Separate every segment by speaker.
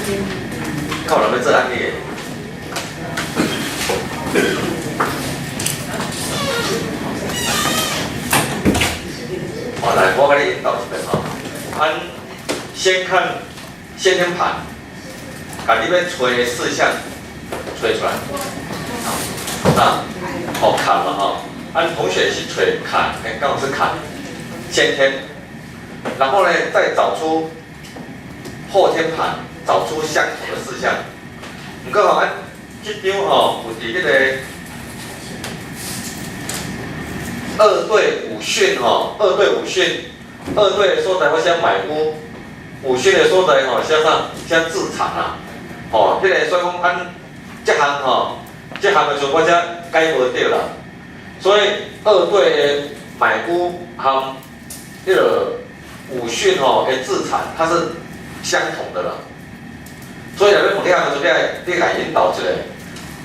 Speaker 1: 看有人要做案例的。好，来，我给你引导一遍哈。先看先天盘，把里面找的四项找出来。坎嘛哈。同学去找坎，刚好是坎，先天。然后呢，再找出后天盘，找出相同的四项。不过吼，这张吼有伫迄个二对五训吼，二对五训，二对的所在我写买屋，五训的所在吼写啥？写自产啊。吼，迄个所以讲这项吼，这项的时候我才改无对啦。所以二对的买屋和迄个五训吼的自产，它是相同的啦。所以两边问题的时候，你来引导一下，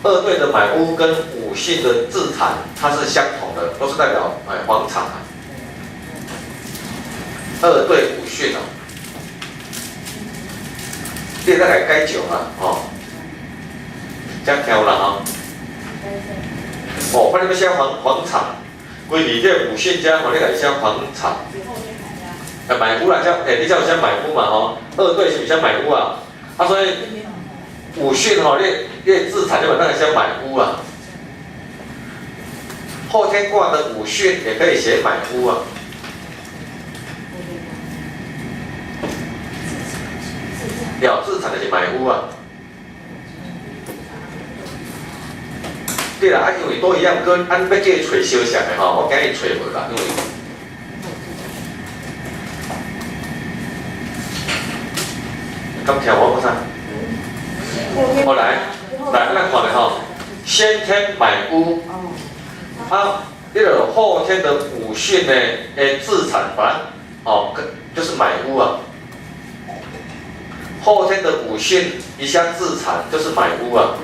Speaker 1: 二对的买屋跟五训的自产，它是相同的，都是代表房产啊。二对五训哦，你再来改九啊，这样挑啦哈。看你要写房产，规里这五训加你来写房产。买屋啦，你叫我先买屋嘛二对是先买屋啊，所以五训你自产就把那个先买屋啊。后天卦的五训也可以写买屋啊。了自产就是买屋啊。对啦，因为都一样，跟要叫伊找相像的我今日找无啦，因为。咁听我讲啥？好来，咱看咧先天买屋，迄个后天的五训呢，自产反就是买屋啊。后天的五训一下自产就是买屋啊。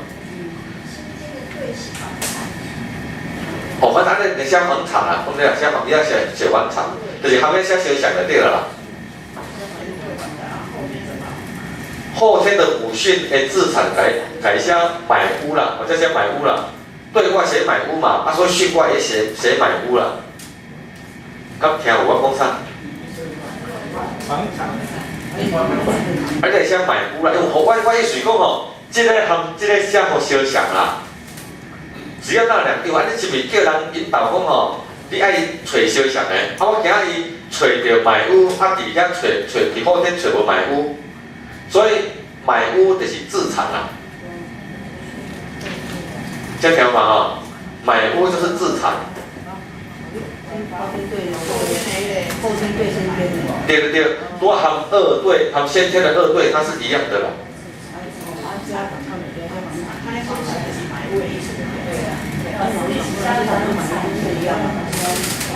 Speaker 1: 反正你写房产啊，我们你要写房产，就是后面写相像就对了啦。后天的五训自产改写买屋啦，或者写买屋啦。对卦写买屋嘛，所以巽卦也写买屋啦。咁听有我讲啥？房产。而且写买屋啦，因为我意思讲这个和这个写互相像啦。只要那两张，你是咪叫人引导讲你爱找相像的，我今日找到买屋，伫遐伫后天找无买屋。所以买屋就是自产啦，这条嘛买屋就是自产。对，多含二对，含先天的二对，它是一样的啦。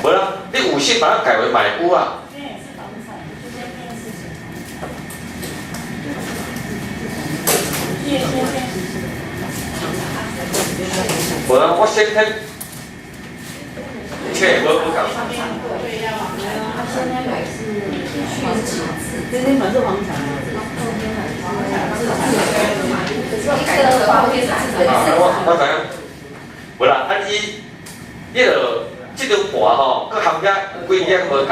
Speaker 1: 无啦，你五训把它改为买屋啊。我先天，我讲。
Speaker 2: 先天买是房产，先天买是房产，后天买是房产，
Speaker 1: 我知影，无啦，伊个这张盘佮含遐有几样无共，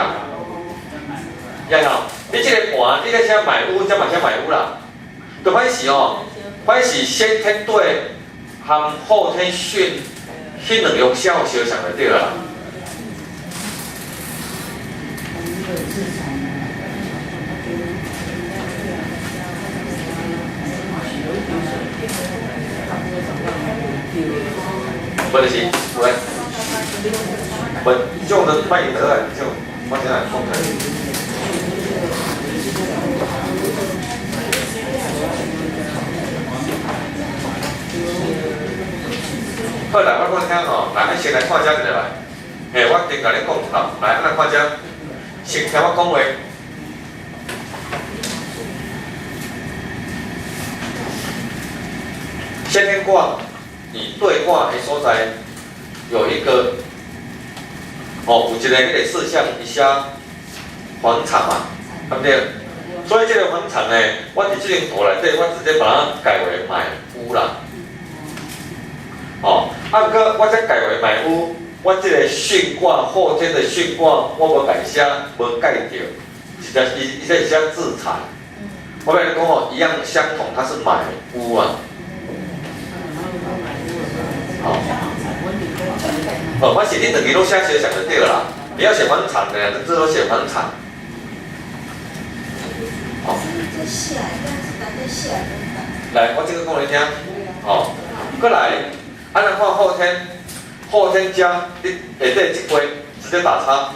Speaker 1: 你这个盘你咧写买屋，才嘛写买屋啦，就反是先天对和后天训，迄两样写互相像就对啦。不就是喂，这种的卖得啊，这种我现在放开。好啦，我讲听来，先来看遮一来。我顶甲你讲一道，来，咱看遮，先听我讲话。先天卦，你对卦的所在有一个有一个迄个四象一下房产嘛，对不对？所以这个房产呢，我伫这张图内底，我直接把它改为买屋啦。哦，啊，不过我再改为买屋，我这个巽卦后天的巽卦，我无改写，无改掉，伊这是写自产。我跟你讲哦，一样相同，它是买屋啊。好。哦，我写你等于都下写想就对了啦。你要写房产的，两个字都写房产。好。来，我这个讲你听。哦，过来，按照看后天，后天加你下底这规直接打叉。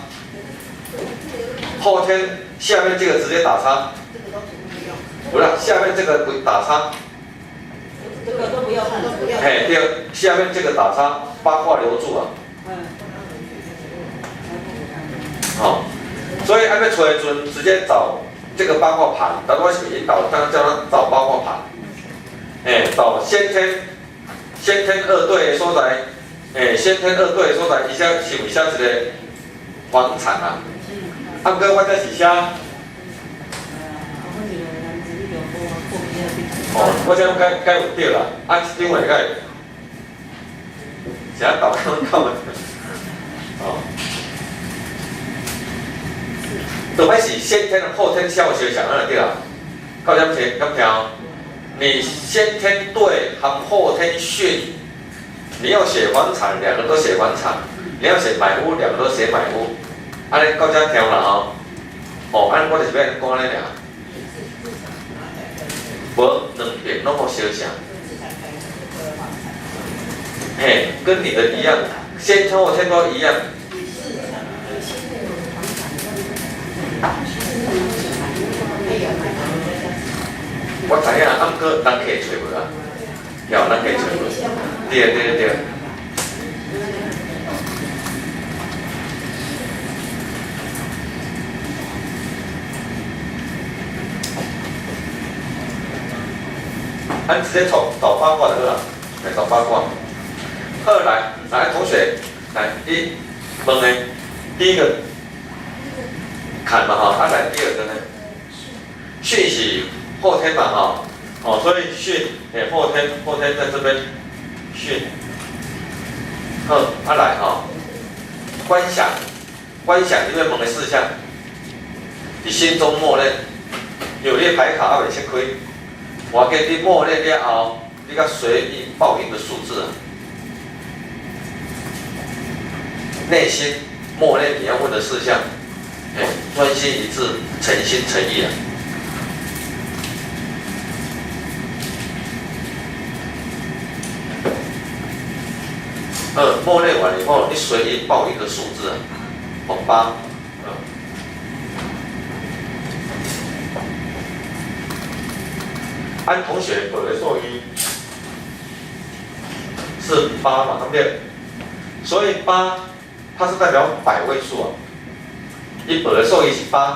Speaker 1: 后天下面这个直接打叉。不是，下面这个打叉。
Speaker 2: 这个都不要看，不要。
Speaker 1: 嘿，对，下面这个打叉，八卦留住啊。好，所以按照找的时阵，直接找这个八卦盘。但我是引导大家叫他找八卦盘。找先天二对的所在，先天二对的所在，伊写是为写一个房产啊。啊，不过我这是写。哦，我这该有对啦，啊，另外该，只要导看哦，除非是先天后天消学想那对啦，到这听咁听，你先天对和后天巽，你要写房产，两个都写房产；你要写买屋，两个都写买屋。安尼到这听啦吼，哦，安我就是要讲安尼俩。无两边拢好相像，跟你的一样，先天后天都一样。我知影，啊，不过人客找无啊，有人客找无，对。咱直接找八卦的好啦，来找八卦。好，来同学，来一问呢，第一个坎嘛哈，来第二个呢，巽是后天嘛哈，哦，所以巽后天在这边巽。好，来哈，观想你要问的事项，你心中默认，有列牌卡未切开。我给你默认了后，你甲随应报应的数字啊，内心默认你要问的事项，专心一致，诚心诚意啊。默认完以后，你随应报应的数字啊，8。按同学本的数一是8嘛，对不对？所以8它是代表百位数啊。一本的数一是8，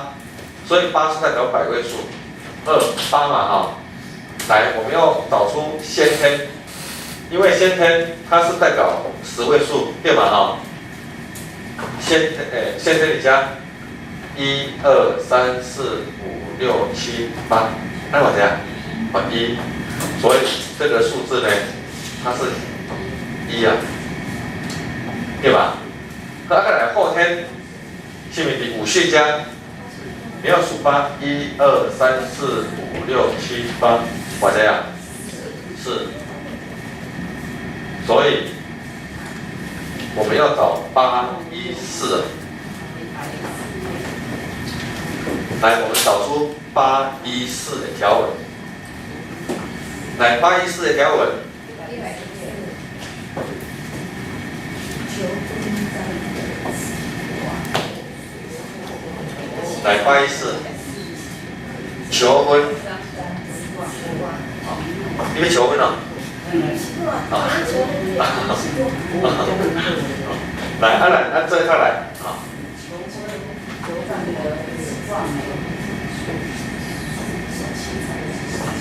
Speaker 1: 所以8是代表百位数。8嘛哈，来我们要找出先天，因为先天它是代表10位数，对嘛哈？先天你加1、2、3、4、5、6、7、8，那我怎样？1，所以这个数字呢，它是1啊，对吧？再来后天，是不是5巽加？你要数8，1、2、3、4、5、6、7、8，我这样4，所以我们要找8、1、4。来，我们找出8、1、4的条文。来，8、1、4的条文。来，8、1、4，求婚。你要求婚哦？来，来，这一块来啊。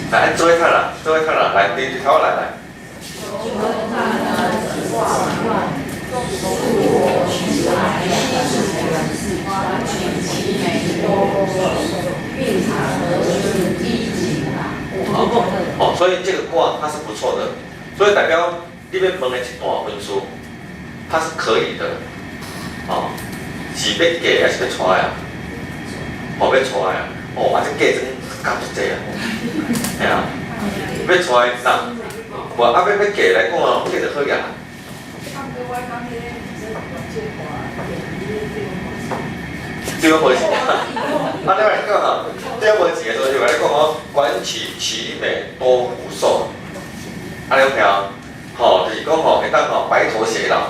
Speaker 1: 来，做一块了，来，你挑来来。
Speaker 2: 并查核
Speaker 1: 所以这个卦它是不错的，所以代表你要问的一段分数，它是可以的，哦，是要嫁还是要娶啊？哦，要娶啊！哦，啊，这嫁真加足济啊！系啊，要娶啥？无啊，要嫁来讲哦，嫁就好呀。对方无钱啊！啊，你来讲吼，对方无钱的时候就来讲哦，管其其美多福寿。啊，你有听？吼，就是讲吼，会当吼白头偕老，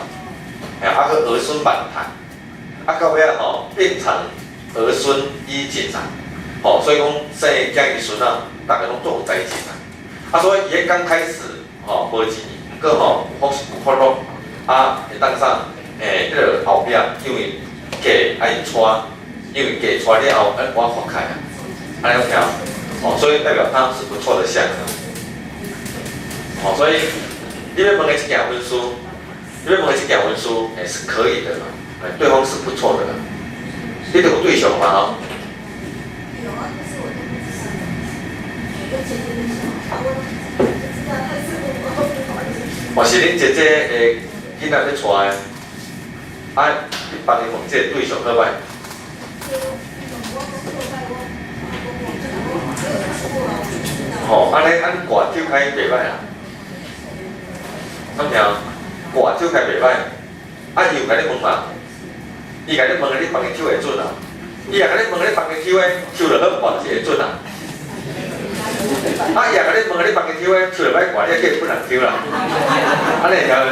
Speaker 1: 哎，啊个儿孙满堂，啊到尾啊吼变成儿孙衣锦啊，吼，所以讲生囝儿孙啊，大家拢做有代志啊。啊，所以伊刚开始吼无钱，不过吼有福禄，啊会当上迄个后壁因为嫁爱娶。因为给出来了后，我发开啊，安尼有听？哦，所以代表它是不错的象的。哦，所以你要问的这件文书，你要问的这件文书，也是可以的嘛，对方是不错的。你都有对象嘛？哈。有啊，可是我都不知道。我是恁姐姐的囡仔要娶的，啊，你帮你问这对象好歹？吼，安尼挂手开袂歹啊，怎听？挂手开袂歹，啊伊有甲你问嘛？伊甲你问你放个手会准啊？伊也甲你问你放个手诶，手就好挂是会准啊？啊伊也甲你问你放个手诶，手就歹挂，你叫伊不能抽啦？安尼晓袂？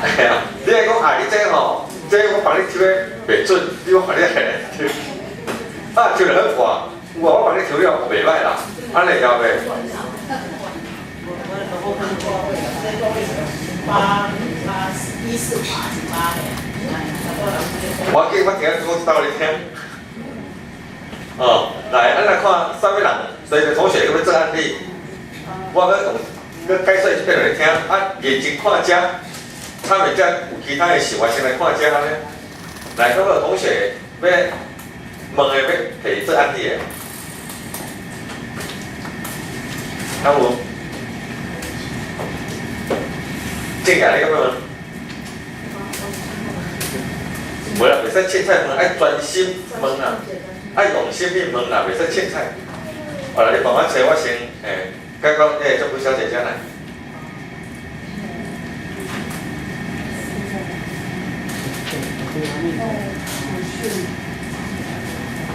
Speaker 1: 哎呀，你来讲啊，你这吼，这我放你手诶袂准，你我放你下来抽，啊手就好挂。我帮你调了，袂歹啦，安尼晓袂？我今仔讲倒你听。哦，来，咱来看三位人，谁个同学有要做案例？我要解说一遍来听。啊，眼睛看遮，他们遮有其他的想法，先来看遮呢。来，各位同学要问的要提做案例的。有无？正眼你咁样问？无啦，袂使凊彩问，爱专心问啊，爱用心去问啦，袂使凊彩。好啦，你帮我找我先，刚刚这位小姐姐来。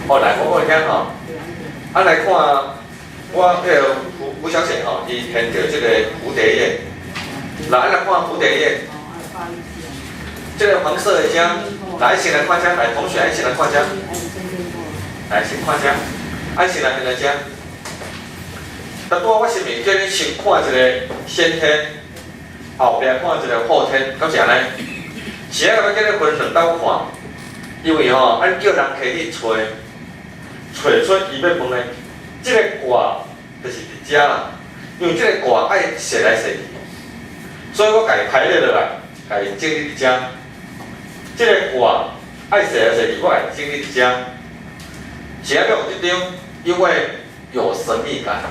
Speaker 1: 哦，来，我讲听吼，啊来看。我迄个吴小姐吼，伊牵着这个蝴蝶叶，来看蝴蝶叶，这个黄色的遮，来先来看遮，来同学来先来看遮，来先看遮，先来遮。但拄我是咪叫你先看一个先天，后壁看一个后天，敢是安尼？是啊，我叫你分两道看，因为吼，咱叫人去找出伊要问的。这个卦就是伫遮啦，因为这个卦爱写来写去，所以我家排列落来，家整理伫遮。这个卦爱写来写去，我家整理伫遮。写要用这张，因为有神秘感，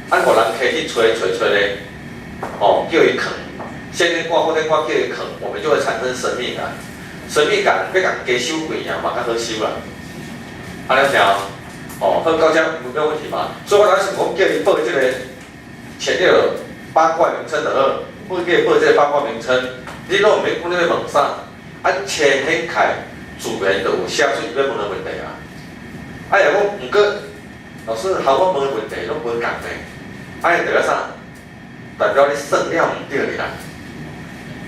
Speaker 1: 按互人可以去找咧，哦，叫伊藏。先天卦后天卦叫伊藏，我们就会产生神秘感。神秘感要甲加修几样嘛，较好修啦。安尼听。哦，好，到遮没有问题嘛？所以我当时我叫伊报这个前列八卦名称就好，我叫伊报这个八卦名称。你若毋免讲你要问啥，前天开自然就有写出伊要问的问题啊。若讲毋过，老师喊我问的问题拢无共的，就要啥？代表你算了毋对哩啦。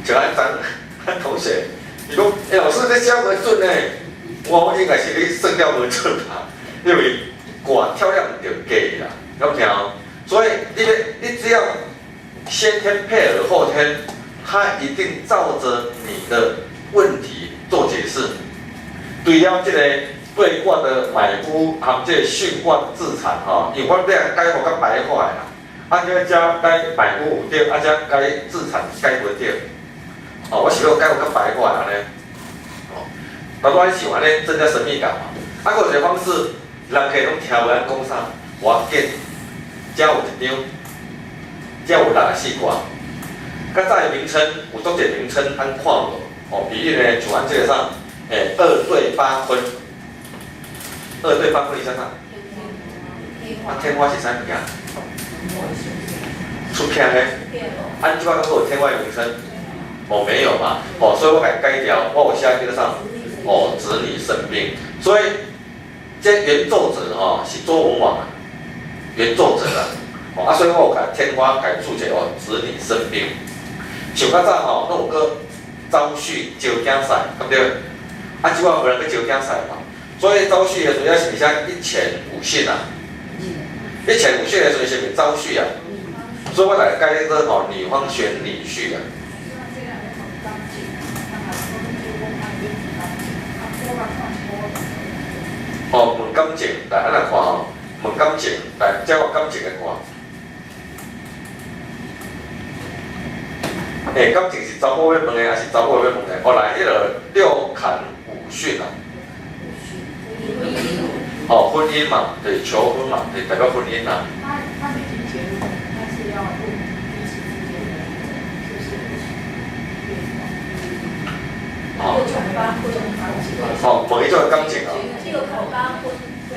Speaker 1: 就按咱同学，伊讲，老师这写无准呢，我应该是你算了无准吧。因为卦跳量就给啦，有听哦。所以你只要先天配合后天，它一定照着你的问题做解释。对了，这个对卦的买夫和这个巽卦自产吼，因为我俩解互较白话啦，这加解买夫有对，这解自产解袂对。哦，我是要解互较白话安尼。哦，那我喜欢咧增加神秘感嘛。还有一个方式。人客拢听无咱讲啥，我紧，才有一张，才有64卦。较早的名称有足侪名称，咱看无。哦，比如呢，像咱这个啥，2对8分，2对8分是啥？啊，天花是啥物件？出片的，按这个都有天花的名称。哦，没有嘛。哦，所以我给改掉，我有写这个啥？哦，子女生病。所以这原作者是周文王啊，原作者啊。哦，所以我有把天花改注解哦，子女生病。像较早拢有个招婿招囝婿，对不对？啊，即摆无人去招囝婿嘛，所以招婿的主要是写一钱5姓啊，一钱5姓的时候是名招婿啊，所以我来改这个女方选女婿啊。哦，问感情，来安来看问感情，来这个感情的看。感情是查某要问的，还是查某要问的？哦，来，迄个6坎5巽啊。哦，婚姻嘛，对，求婚嘛，对，代表婚姻啦。
Speaker 3: 他们已经结婚了，但是要问彼此之间的就是
Speaker 1: 哦。哦，问伊种感情啊。
Speaker 4: 6坎8婚，
Speaker 3: 对，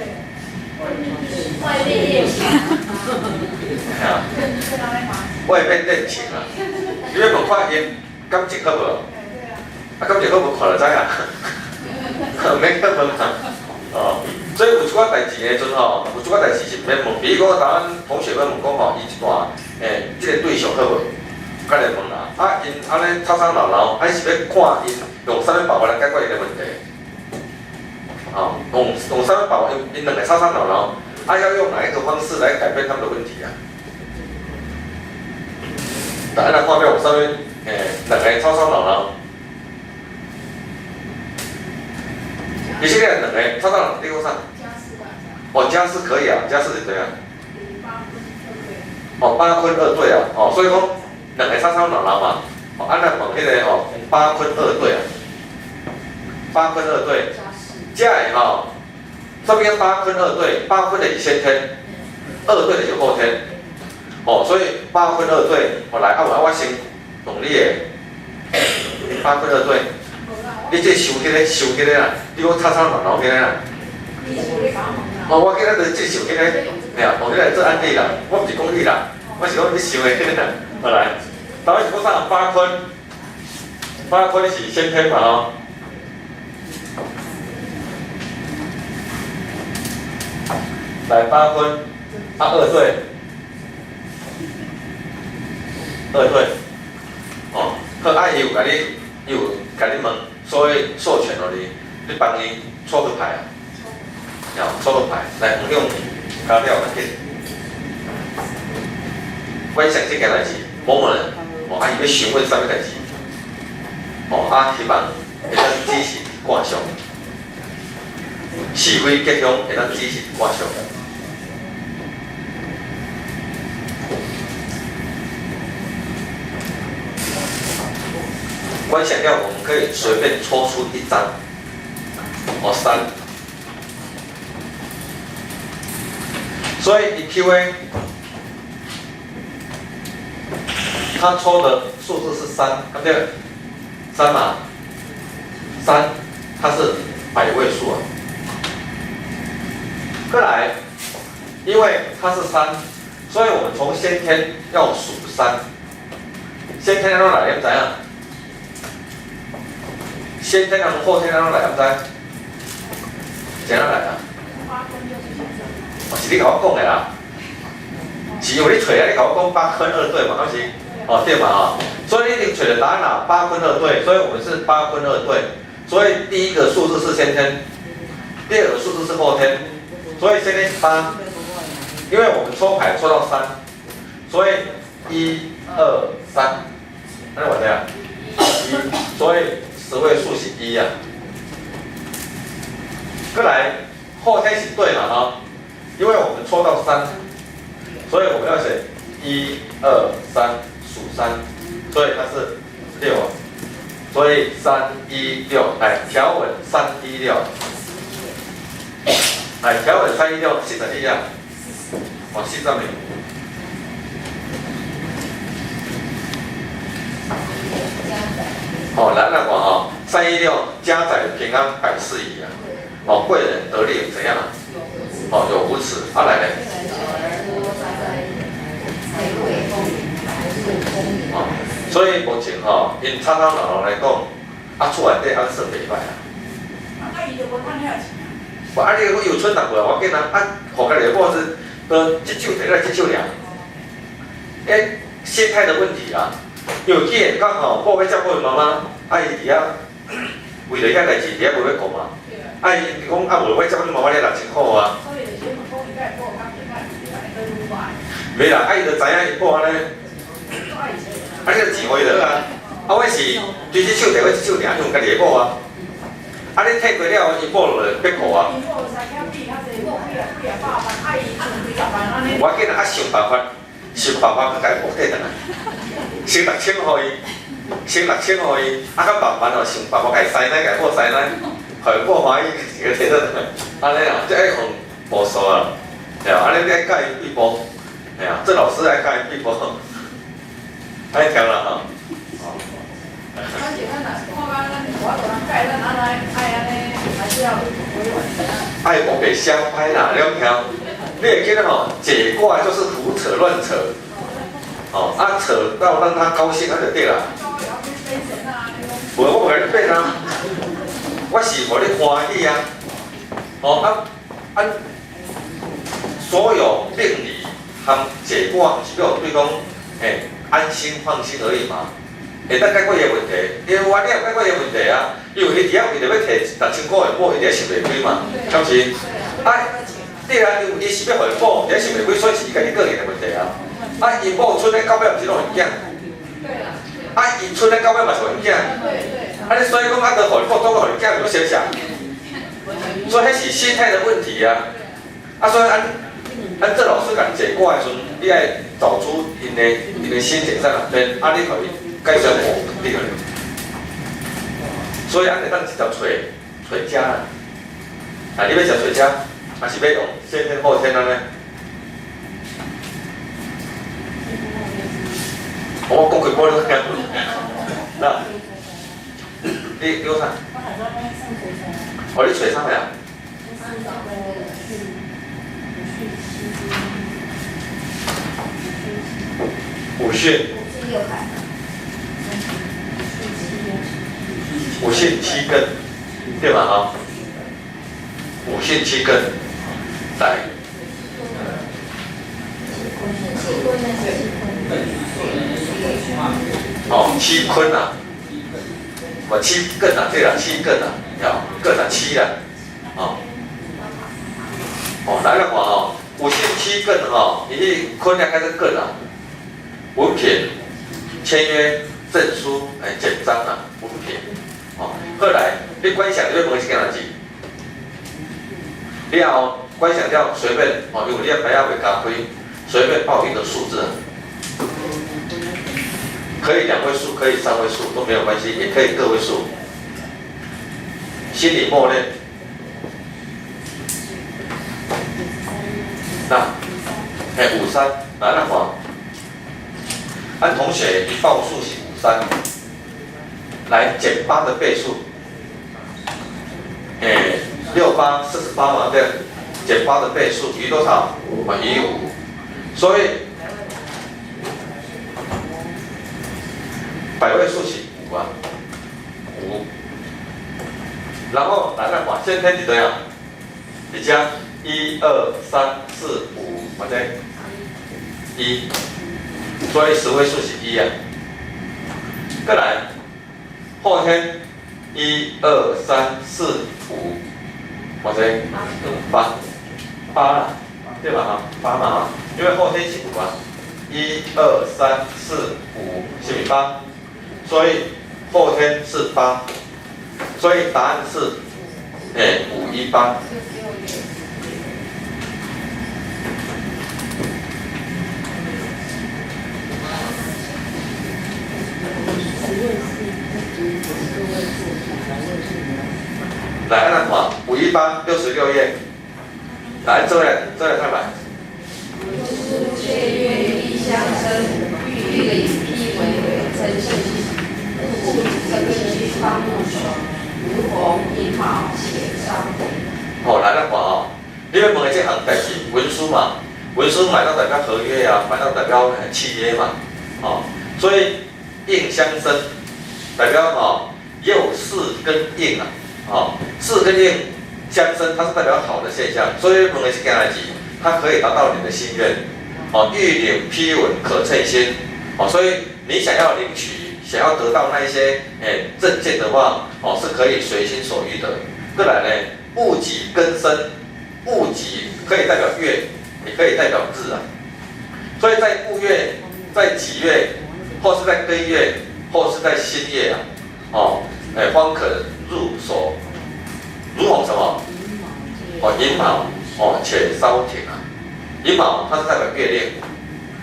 Speaker 4: 外面恋情。
Speaker 1: 系啊。外面恋情啊。你要问看因感情好无？啊，感情好无看就知啊。免去问啊。哦，所以有一寡代志的时阵有一寡代志是免问。比如讲，咱同学要问讲伊一段即个对象好无？甲来问啦。啊，因安尼吵吵闹闹，啊，是要看因用啥物办法来解决伊个问题？用啥物办法？因两个吵吵闹闹，啊，要用哪一个方式来改变他们的问题啊？安尼看有啥物？两个吵吵闹闹，以色列两个吵吵闹闹，你讲啥？哦，家事可以啊，家事是怎样？哦，8坤2兑啊，哦，所以讲两个吵吵闹闹嘛，哦，安尼问迄个8坤2兑啊，8坤2兑，这个这边8坤2兑，8坤的是先天，2兑的是后天。哦，所以8坤2兑，来，我先用你的8坤2兑，你这收起来啦，你讲吵吵闹闹起来啦。哦，我今仔日接受起来，用起来做案例啦，我毋是讲你啦，我是讲你想的起来。好来，当然是讲啥8坤是先天嘛来8坤2兑。2兑，哦，好，伊有甲你问，所以授权了你帮伊抽个牌啊，抽个牌，来，用加了个紧，我想这件代志，某某人，伊要询问啥物代志，希望会当支持挂上，是非吉凶会当支持挂上。观想要我们可以随便抽出一张，3，所以 EQA 他抽的数字是3，对不对？3嘛，3它是百位数啊。再来，因为它是3，所以我们从先天要数3，先天要来，你知影？先天同后天哪拢来，毋知？怎样来啊？是你甲我讲的啦，是因为你找啊，你甲我讲8坤2兑嘛，还是？对嘛所以你一定找到答案啦，8坤2兑，所以我们是8坤2兑，所以第一个数字是先天，第二个数字是后天，所以先天是8，因为我们抽牌抽到3，所以1、2、3，那我这样1，所以。10位数是1啊，再来后天是对嘛因为我们抽到3，所以我们要写1、2、3数3，所以它是6啊，所以316来条文316，来条文316是怎样？40名，哦，来那个哦，316家宅平安百事宜啊，哦，贵人得力怎样啊？哦，有福祉。啊来呢？哦，所以目前吼，因吵吵闹闹来讲，啊厝内底安算袂歹啊。
Speaker 3: 啊，伊就无趁遐钱啊。
Speaker 1: 我啊，你有存淡薄我紧啊，啊，互家己某是都这手摕来这手尔。心态的问题啊，有见刚好某要照顾妈妈，啊伊伫遐为了遐代志，伫遐无要顾嘛。啊伊讲啊，无要照顾妈妈咧6000块啊。
Speaker 3: 所以就先问讲伊甲伊某敢平安，平安会愈歹。
Speaker 1: 袂啦，啊伊就知影伊某安尼。啊，你个钱互伊就好啊。啊，我是对这手摕我这手尔，用家己个某啊。啊，你退过了，伊某就别顾啊。我紧啊想办法，去甲伊补贴转来，先6000互伊，先6000互伊，啊，较慢慢哦想办法甲伊塞奶，甲伊补塞奶，互伊补欢喜，个摕倒转来。安尼啊，即爱用步数啊，对啊，安尼你爱教伊几步，哎呀，这老师爱教伊几步，爱听啦吼。
Speaker 3: 咱就咱若是看咱我大人改，咱安尼，还是要委婉一点。
Speaker 1: 爱无给相拍啦，了听。你会记得吼，解卦就是胡扯乱扯，哦，啊扯到让他高兴，他就对啦。无我无甲你变啊，我是互你欢喜啊。哦所有命理和解卦是要对讲，安心放心而已嘛。会当解决伊个问题，因为我你也解决伊个问题啊，因为伊伫遐为着要摕6000块的补，伊伫遐想袂开嘛，是不是？对啊，伊是要互伊补，伫遐想袂开，所以是伊家己个人的问题啊。啊，伊某剩咧900毋是拢有囝？啊，伊剩咧900嘛是有囝？啊，你所以讲啊，着互伊补，总互伊囝有写啥？所以迄是心态的问题啊。啊，所以按这老师甲解卦的时阵，你爱找出因的心情在哪边，啊，你互伊。介绍我肯定个，所以安尼咱一条找家啦。啊，你要食找家，还是要用先天后天安尼？我讲几波都听。那，你有啥？哦，你找啥呀？武训。五训7根，对吧？哈，五训7根，来，哦，7坤啊，我7根啊，对啦，7根啊，要各打7啦，哦，来了话哦，五训7根哈，你坤两开始根啊，文凭、签约、证书、简章啊，文凭。哦，后来你观想你要问是干哪字？你后观想掉随便哦，因为你的牌啊袂加开，随便报一个数字，可以2位数，可以3位数都没有关系，也可以个位数。心里默念，那53，来了话，按同学你报数是53。来减8的倍数，68、48嘛，对，减8的倍数余多少？余5，所以百位数是5啊，5。然后来看嘛，先天是怎样？你加1、2、3、4、5，或者1，所以10位数是1啊。再来。后天1、2、3、4、5，或者8啦，对吧？哈，8嘛，因为后天是5啊，1、2、3、4、5是不是8？所以后天是8，所以答案是518。来，按看518 66页，来这位看吧。
Speaker 4: 雀跃异相生，欲以披为称是，故整个阴毛且烧点。
Speaker 1: 哦，来咱看哦，你要问的这项代志，文书嘛，文书买到代表合约啊，买到代表契约嘛，哦，所以应相生代表哦，又事跟应啊，哦，事跟应相生，它是代表好的现象，所以问的是件代志，它可以达到你的心愿，哦，欲领批文可称心，哦，所以你想要领取，想要得到那一些证件的话，哦，是可以随心所欲的。再来呢，戊己庚申，戊己可以代表月，也可以代表日啊。所以在戊月、在己月，或是在庚月，或是在辛月啊，哦，方可入手，如同什么？哦，寅卯，哦，且稍停啊。寅卯它是代表月令，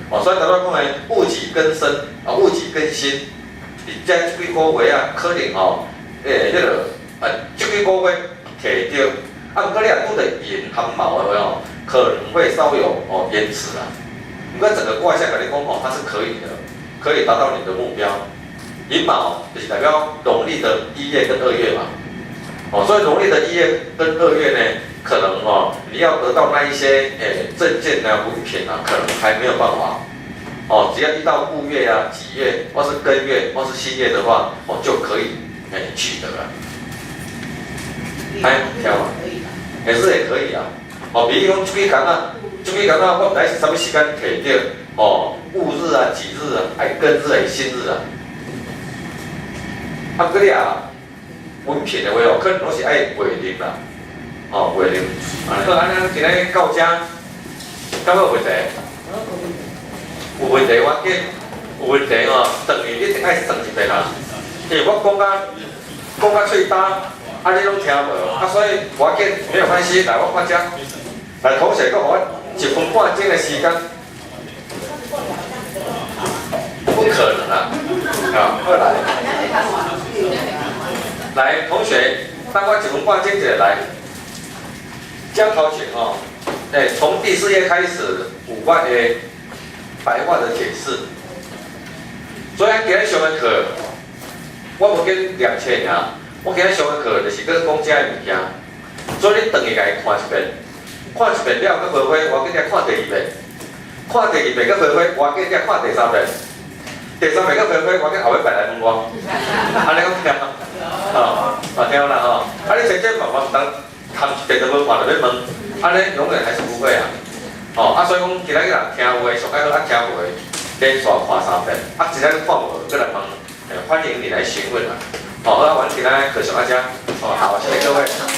Speaker 1: 哦，所以代表讲呢，戊己庚申啊，戊己庚辛，这几个月啊，可能哦，这几个月摕到，啊，不过你若拄着寅和卯的话可能会稍有延迟啊。不过整个卦象跟你讲哦，它是可以的，可以达到你的目标。寅卯就是代表农历的1月跟2月嘛，哦，所以农历的1月跟2月呢，可能哦，你要得到那一些证件啊、文凭啊，可能还没有办法。哦，只要一到戊月啊、己月，或是庚月，或是辛月的话，哦，就可以取得了。挑啊，也是也可以啊。哦，比如讲这几天啊，我唔知是什么时间摕到哦，戊日啊、己日啊、庚日啊、辛日啊。啊，嗰啲啊，文凭的话哦，可能拢是爱月龄啦，哦，月龄。啊，好，安尼今日到这，敢有问题？有问题我见，有问题哦，等于一定爱算一遍啦。因为我讲到嘴巴。啊，你拢听无，啊，所以我紧没有关系，来我看遮，来同学，佮我1分半钟的时间，不可能啊！好，来，同学，等我1分半钟就来。这头前哦，从第4页开始5卦的白话的解释。所以今日上的课，我无跟2000啊。我今日上的课就是讲这个物件，所以你回去家看一遍，看一遍了，佮回回，我跟你看第2遍，看第2遍佮回回，我跟你看第3遍，第3遍佮回回，我跟后尾摆来问我，安尼讲听，听啦吼，啊你真正慢慢当谈一遍都无看到要问，安尼永远还是不会啊，哦，啊所以讲今日人听话上爱好啊听话，连续看3遍，啊真正看无佮来问，欢迎你来询问啊。好，那完今天课上大家，好，谢谢各位。